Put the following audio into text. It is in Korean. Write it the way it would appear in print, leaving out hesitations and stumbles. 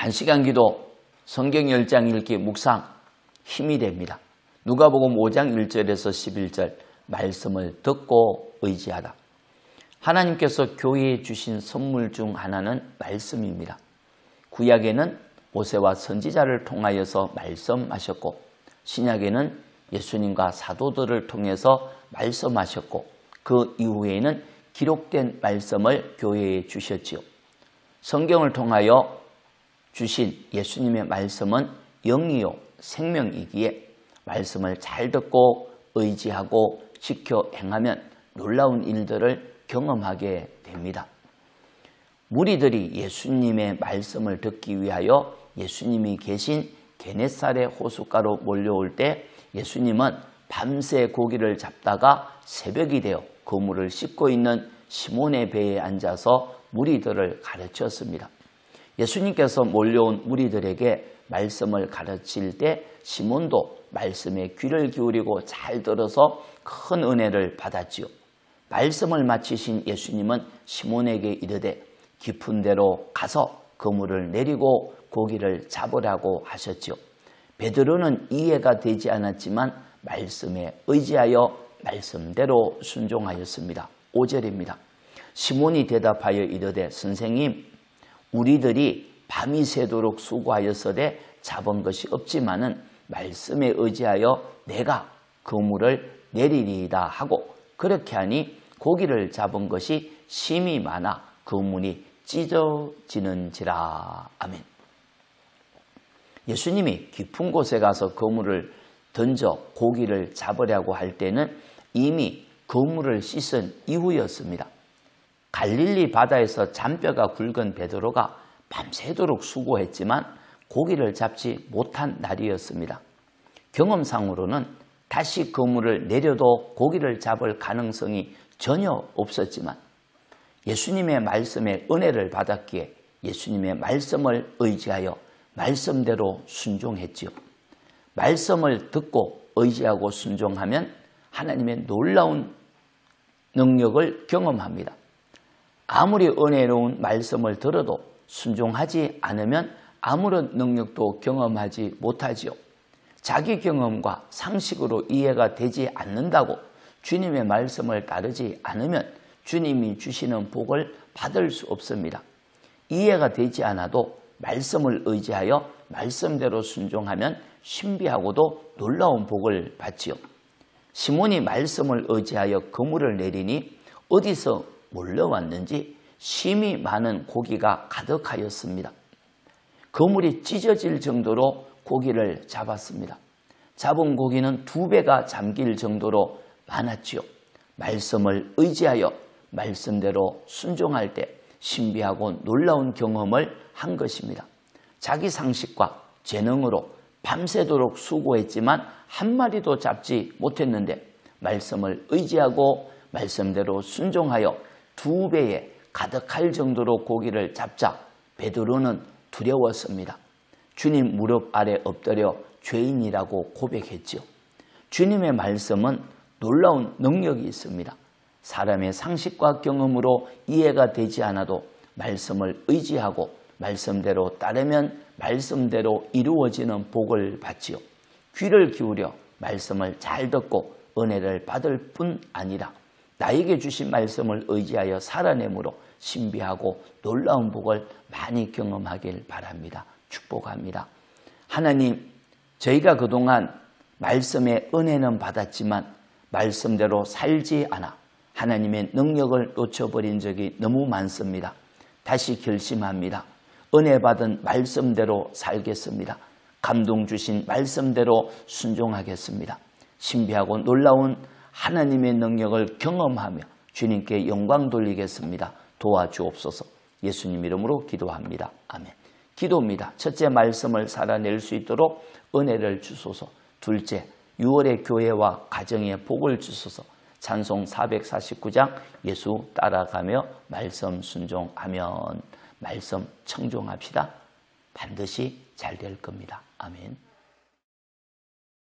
1시간 기도, 성경 10장 읽기, 묵상 힘이 됩니다. 누가복음 5장 1절에서 11절 말씀을 듣고 의지하다. 하나님께서 교회에 주신 선물 중 하나는 말씀입니다. 구약에는 모세와 선지자를 통하여서 말씀하셨고 신약에는 예수님과 사도들을 통해서 말씀하셨고 그 이후에는 기록된 말씀을 교회에 주셨지요. 성경을 통하여 주신 예수님의 말씀은 영이요 생명이기에 말씀을 잘 듣고 의지하고 지켜 행하면 놀라운 일들을 경험하게 됩니다. 무리들이 예수님의 말씀을 듣기 위하여 예수님이 계신 게네사렛 호숫가로 몰려올 때 예수님은 밤새 고기를 잡다가 새벽이 되어 그물을 씻고 있는 시몬의 배에 앉아서 무리들을 가르쳤습니다. 예수님께서 몰려온 무리들에게 말씀을 가르칠 때 시몬도 말씀에 귀를 기울이고 잘 들어서 큰 은혜를 받았지요. 말씀을 마치신 예수님은 시몬에게 이르되 깊은 데로 가서 그물을 내리고 고기를 잡으라고 하셨지요. 베드로는 이해가 되지 않았지만 말씀에 의지하여 말씀대로 순종하였습니다. 5절입니다. 시몬이 대답하여 이르되 선생님, 우리들이 밤이 새도록 수고하였으되 잡은 것이 없지만은 말씀에 의지하여 내가 그물을 내리리이다 하고 그렇게 하니 고기를 잡은 것이 심이 많아 그물이 찢어지는지라. 아멘. 예수님이 깊은 곳에 가서 그물을 던져 고기를 잡으려고 할 때는 이미 그물을 씻은 이후였습니다. 갈릴리 바다에서 잔뼈가 굵은 베드로가 밤새도록 수고했지만 고기를 잡지 못한 날이었습니다. 경험상으로는 다시 그물을 내려도 고기를 잡을 가능성이 전혀 없었지만 예수님의 말씀에 은혜를 받았기에 예수님의 말씀을 의지하여 말씀대로 순종했지요. 말씀을 듣고 의지하고 순종하면 하나님의 놀라운 능력을 경험합니다. 아무리 은혜로운 말씀을 들어도 순종하지 않으면 아무런 능력도 경험하지 못하지요. 자기 경험과 상식으로 이해가 되지 않는다고 주님의 말씀을 따르지 않으면 주님이 주시는 복을 받을 수 없습니다. 이해가 되지 않아도 말씀을 의지하여 말씀대로 순종하면 신비하고도 놀라운 복을 받지요. 시몬이 말씀을 의지하여 그물을 내리니 어디서 몰려왔는지 심이 많은 고기가 가득하였습니다. 그물이 찢어질 정도로 고기를 잡았습니다. 잡은 고기는 2배가 잠길 정도로 많았지요. 말씀을 의지하여 말씀대로 순종할 때 신비하고 놀라운 경험을 한 것입니다. 자기 상식과 재능으로 밤새도록 수고했지만 한 마리도 잡지 못했는데 말씀을 의지하고 말씀대로 순종하여 2배에 가득할 정도로 고기를 잡자 베드로는 두려웠습니다. 주님 무릎 아래 엎드려 죄인이라고 고백했지요. 주님의 말씀은 놀라운 능력이 있습니다. 사람의 상식과 경험으로 이해가 되지 않아도 말씀을 의지하고 말씀대로 따르면 말씀대로 이루어지는 복을 받지요. 귀를 기울여 말씀을 잘 듣고 은혜를 받을 뿐 아니라 나에게 주신 말씀을 의지하여 살아내므로 신비하고 놀라운 복을 많이 경험하길 바랍니다. 축복합니다. 하나님, 저희가 그동안 말씀의 은혜는 받았지만 말씀대로 살지 않아 하나님의 능력을 놓쳐버린 적이 너무 많습니다. 다시 결심합니다. 은혜 받은 말씀대로 살겠습니다. 감동 주신 말씀대로 순종하겠습니다. 신비하고 놀라운 하나님의 능력을 경험하며 주님께 영광 돌리겠습니다. 도와주옵소서. 예수님 이름으로 기도합니다. 아멘. 기도입니다. 첫째, 말씀을 살아낼 수 있도록 은혜를 주소서. 둘째, 6월의 교회와 가정에 복을 주소서. 찬송 449장 예수 따라가며 말씀 순종하면 말씀 청종합시다. 반드시 잘 될 겁니다. 아멘.